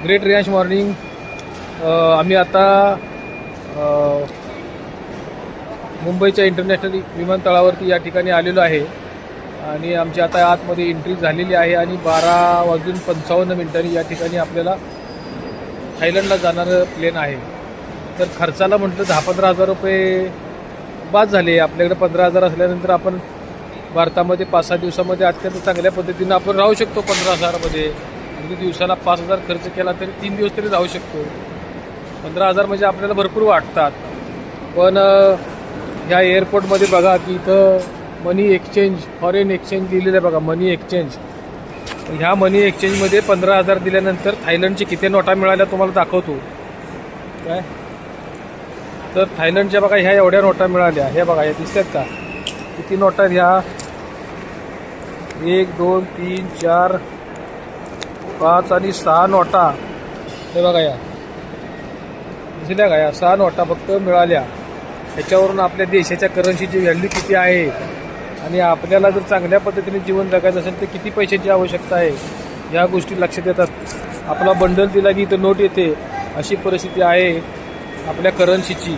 Great Riyansh morning. आम्ही आता मुंबईच्या इंटरनॅशनल विमानतळावरती या ठिकाणी आलेलो आहे आणि आमची आता आतमध्ये एंट्री झालेली आहे आणि 12:55 या ठिकाणी आपल्याला थायलंडला जाणारं प्लेन आहे. तर खर्चाला म्हटलं 10-15 हजार रुपये बाद झाले. आपल्याकडे 15,000 असल्यानंतर आपण भारतामध्ये 5-6 दिवसामध्ये अत्यंत चांगल्या पद्धतीनं आपण राहू शकतो. 15,000मध्ये अगदी दिवसाला 5,000 खर्च केला तरी 3 दिवस तरी राहू शकतो. 15,000 म्हणजे आपल्याला भरपूर वाटतात. पण ह्या एअरपोर्टमध्ये बघा की इथं मनी एक्सचेंज, फॉरेन एक्सचेंज लिहिलेलं आहे बघा, मनी एक्सचेंज. ह्या मनी एक्सचेंजमध्ये 15,000 दिल्यानंतर थायलंडची किती नोटा मिळाल्या तुम्हाला दाखवतो काय. तर थायलंडच्या बघा ह्या एवढ्या नोटा मिळाल्या. हे बघा, हे दिसतात का किती नोटा ह्या? 1 2 3 4 5 आणि 6 नोटा. हे बघा, या दिसल्या का? या 6 नोटा फक्त मिळाल्या. ह्याच्यावरून आपल्या देशाच्या करन्सीची व्हॅल्यू किती आहे आणि आपल्याला जर चांगल्या पद्धतीने जीवन जगायचं असेल तर किती पैशाची आवश्यकता आहे ह्या गोष्टी लक्षात येतात. आपला बंडल दिला की इथं नोट येते, अशी परिस्थिती आहे आपल्या करन्सीची.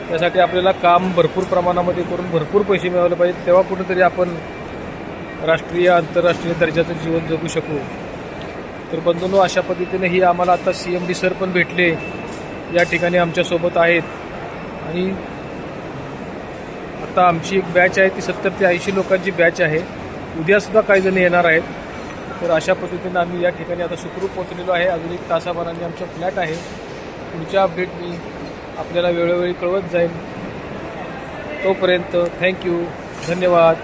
त्यासाठी आपल्याला काम भरपूर प्रमाणामध्ये करून भरपूर पैसे मिळवले पाहिजे, तेव्हा कुठेतरी आपण राष्ट्रीय आंतरराष्ट्रीय दर्जाचं जीवन जगू शकू. तर बंधूंनो, अशा पद्धतीने ही आम्हाला आता CMD सर पण भेटले, या ठिकाणी आमच्यासोबत आहेत. आणि आता आमची एक बॅच आहे, ती 70 ते 80 लोकांची बॅच आहे. उद्यासुद्धा काही जण येणार आहेत. तर अशा पद्धतीनं आम्ही या ठिकाणी आता सुखरूप पोहोचलेलो आहे. अजून 1 तासाभराने आमचा फ्लॅट आहे. पुढच्या अपडेट मी आपल्याला वेळोवेळी कळवत जाईल. तोपर्यंत थँक्यू, धन्यवाद.